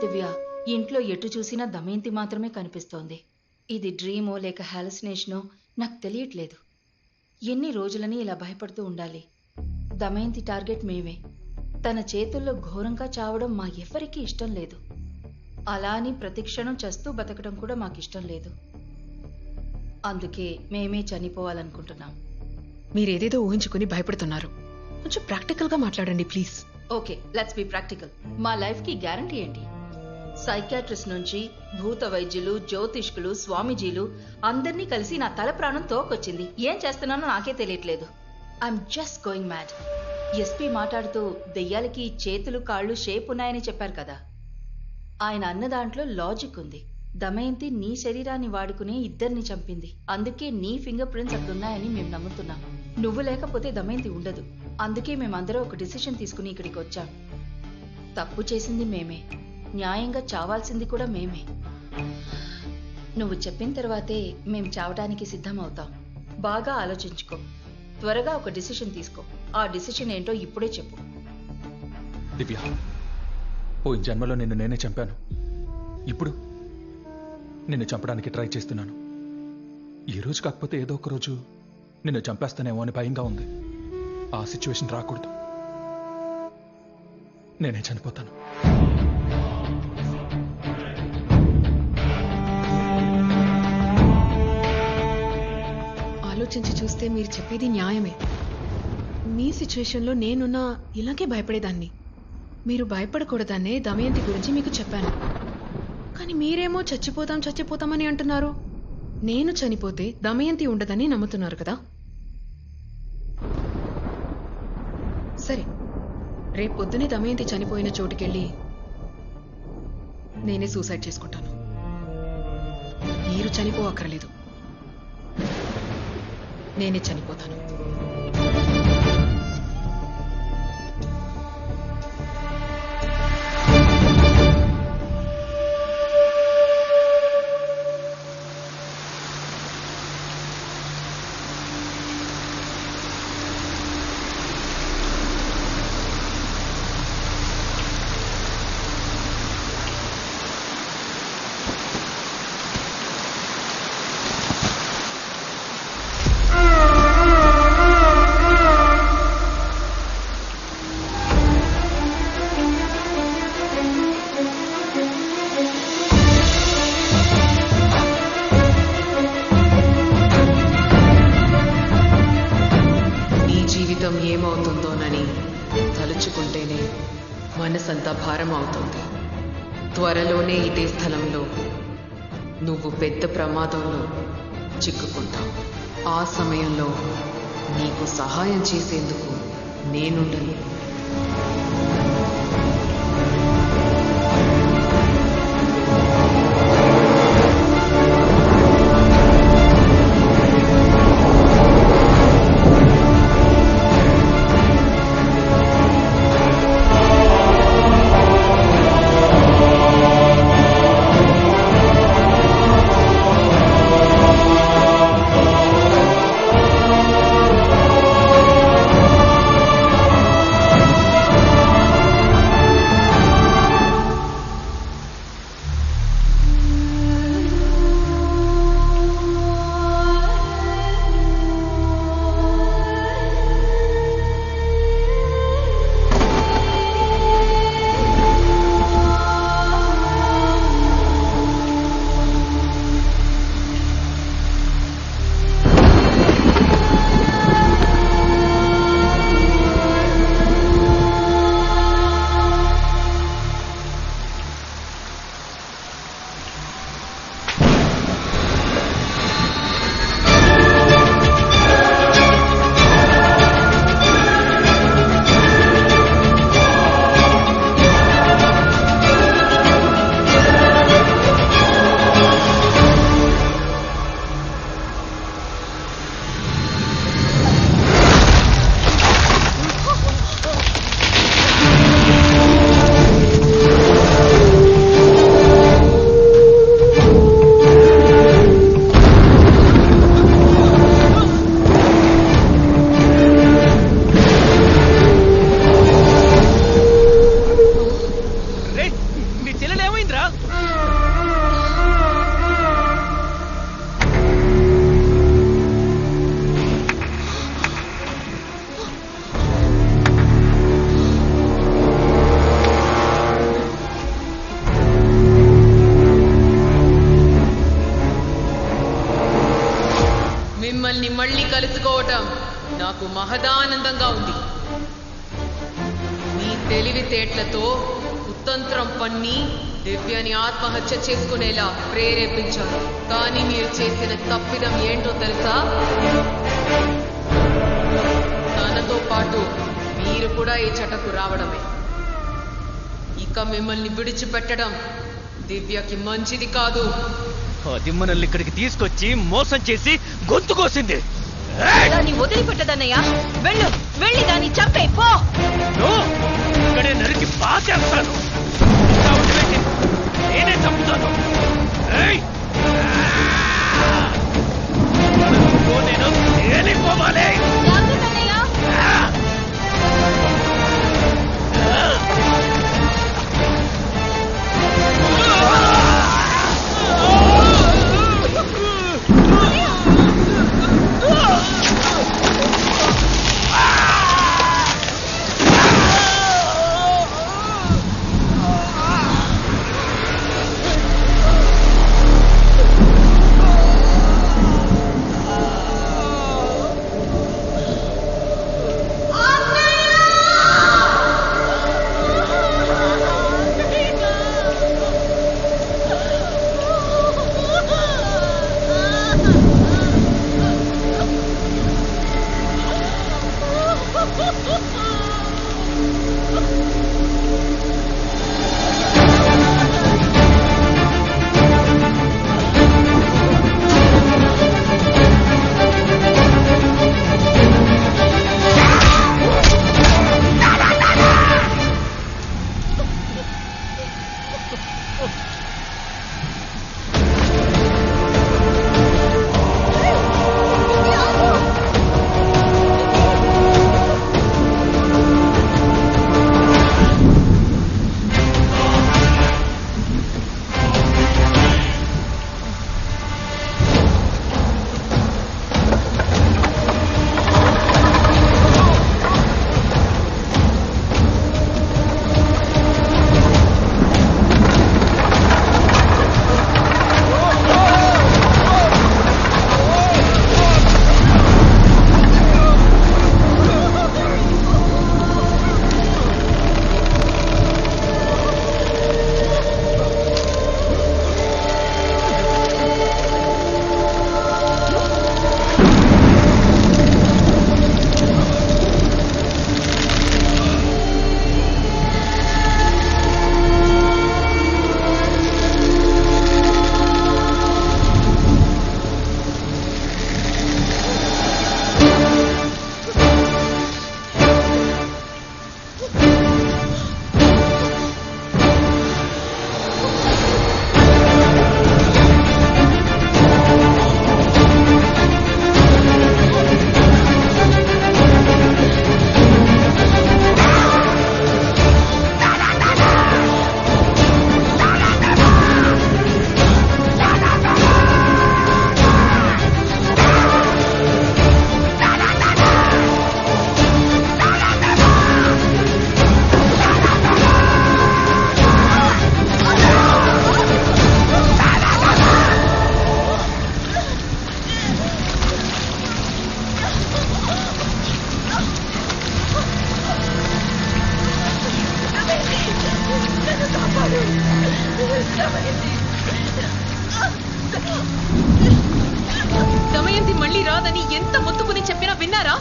దివ్య, ఇంట్లో ఎటు చూసినా దమయంతి మాత్రమే కనిపిస్తోంది. ఇది డ్రీమో లేక హాలుసినేషనో నాకు తెలియట్లేదు. ఎన్ని రోజులని ఇలా భయపడుతూ ఉండాలి? దమయంతి టార్గెట్ మేమే. తన చేతుల్లో ఘోరంగా చావడం మా ఎవ్వరికీ ఇష్టం లేదు. అలా అని ప్రతిక్షణం చస్తూ బతకడం కూడా మాకిష్టం లేదు. అందుకే మేమే చనిపోవాలనుకుంటున్నాం. మీరేదేదో ఊహించుకుని భయపడుతున్నారు. కొంచెం ప్రాక్టికల్గా మాట్లాడండి please. Okay, let's be practical. మా లైఫ్కి గ్యారంటీ ఏంటి? సైకాట్రిస్ట్ నుంచి భూత వైద్యులు, జ్యోతిష్కులు, స్వామీజీలు అందరినీ కలిసి నా తల ప్రాణం తోకొచ్చింది. ఏం చేస్తున్నానో నాకే తెలియట్లేదు. I'm just going mad. SP మాట్లాడుతూ దెయ్యాలకి చేతులు కాళ్ళు షేప్ ఉన్నాయని చెప్పారు కదా. ఆయన అన్న దాంట్లో లాజిక్ ఉంది. దమయంతి నీ శరీరాన్ని వాడుకునే ఇద్దరిని చంపింది. అందుకే నీ ఫింగర్ ప్రింట్స్ అక్కడున్నాయని మేము నమ్ముతున్నాం. నువ్వు లేకపోతే దమయంతి ఉండదు. అందుకే మేమందరూ ఒక డిసిషన్ తీసుకుని ఇక్కడికి వచ్చాం. తప్పు చేసింది మేమే, న్యాయంగా చావాల్సింది కూడా మేమే. నువ్వు చెప్పిన తర్వాతే మేం చావడానికి సిద్ధమవుతాం. బాగా ఆలోచించుకో. త్వరగా ఒక డిసిషన్ తీసుకో. ఆ డిసిషన్ ఏంటో ఇప్పుడే చెప్పు. దివ్య, పోయిన జన్మలో నిన్ను నేనే చంపాను. ఇప్పుడు నిన్ను చంపడానికి ట్రై చేస్తున్నాను. ఈ రోజు కాకపోతే ఏదో ఒక రోజు నిన్ను చంపేస్తానేమో అని భయంగా ఉంది. ఆ సిచ్యువేషన్ రాకూడదు. నేనే చనిపోతాను. ఆలోచించి చూస్తే మీరు చెప్పేది న్యాయమే. మీ సిచ్యువేషన్లో నేనున్నా ఇలాగే భయపడేదాన్ని. మీరు భయపడకూడదనే దమయంతి గురించి మీకు చెప్పాను. కానీ మీరేమో చచ్చిపోతామని అంటున్నారు. నేను చనిపోతే దమయంతి ఉండదని నమ్ముతున్నారు కదా. సరే, రేపు పొద్దునే దమయంతి చనిపోయిన చోటుకెళ్ళి నేనే సూసైడ్ చేసుకుంటాను. మీరు చనిపోవక్కర్లేదు, నేనే చనిపోతాను. ఏమవుతుందోనని తలుచుకుంటేనే మనసంతా భారం అవుతుంది. త్వరలోనే ఇదే స్థలంలో నువ్వు పెద్ద ప్రమాదంలో చిక్కుకుంటావు. ఆ సమయంలో నీకు సహాయం చేసేందుకు నేనుండను. మహదానందంగా ఉంది. మీ తెలివితేటలతో కుతంత్రం పన్ని దివ్యని ఆత్మహత్య చేసుకునేలా ప్రేరేపించారు. కానీ మీరు చేసిన తప్పిదం ఏంటో తెలుసా? తనతో పాటు మీరు కూడా ఈ చెటకు రావడమే. ఇక మిమ్మల్ని విడిచిపెట్టడం దివ్యకి మంచిది కాదు. అది మనల్ని ఇక్కడికి తీసుకొచ్చి మోసం చేసి గొంతు కోసింది. దాన్ని వదిలిపెట్టదన్నయ్యా. వెళ్ళు, వెళ్ళి దాన్ని చంపే పో. ఇక్కడే నరికి పాచేస్తాను. ఇంకా వదిలేసి నేనే చంపుతాను. నేను తేలిపోవాలి. దమయంతి మళ్ళీ రాదని ఎంత మొత్తుకుని చెప్పినా విన్నారా?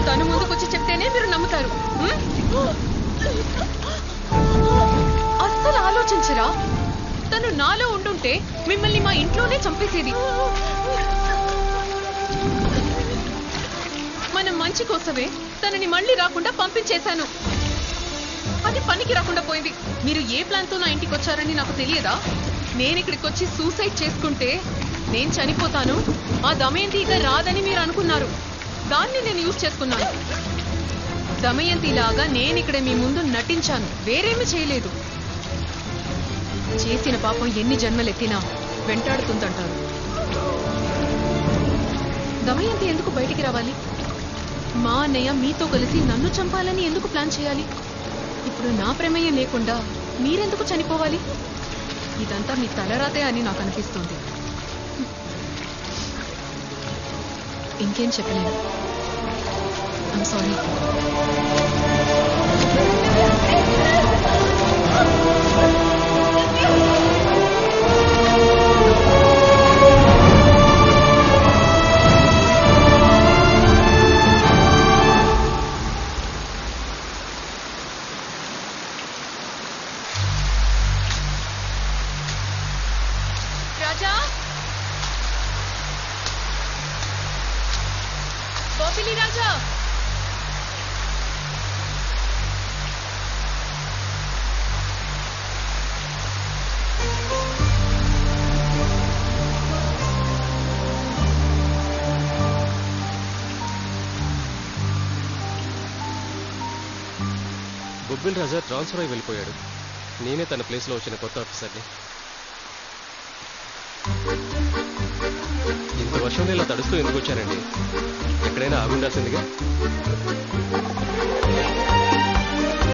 తను ముందుకొచ్చి చెప్తేనే మీరు నమ్ముతారు. అస్సలు ఆలోచించరా? తను నాలో ఉండుంటే మిమ్మల్ని మా ఇంట్లోనే చంపేసేది. మన మంచి కోసమే తనని మళ్ళీ రాకుండా పంపించేశాను. అది పనికి రాకుండా పోయింది. మీరు ఏ ప్లాన్ తో నా ఇంటికి వచ్చారని నాకు తెలియదా? నేను ఇక్కడికి వచ్చి సూసైడ్ చేసుకుంటే నేను చనిపోతాను, ఆ దమయంతి ఇక రాదని మీరు అనుకున్నారు. దాన్ని నేను యూజ్ చేసుకున్నాను. దమయంతి లాగా నేను ఇక్కడ మీ ముందు నటించాను, వేరేమీ చేయలేదు. చేసిన పాపం ఎన్ని జన్మలెత్తినా వెంటాడుతుందంటారు. దమయంతి ఎందుకు బయటికి రావాలి? మా అన్నయ్య మీతో కలిసి నన్ను చంపాలని ఎందుకు ప్లాన్ చేయాలి? ఇప్పుడు నా ప్రమేయం లేకుండా మీరెందుకు చనిపోవాలి? ఇదంతా మీ తలరాతే అని నాకు అనిపిస్తుంది. ఇంకేం చెప్పలేను. I'm sorry. Raja, Bobbili Raja, Bobbili Raja transfer అయి వెళ్ళిపోయాడు. నేనే తన ప్లేస్లో వచ్చిన కొత్త ఆఫీసర్ని. ఇంత వర్షంలో ఇలా తడుస్తూ ఎందుకు వచ్చారండి? ఎక్కడైనా ఆగుండాల్సిందిగా.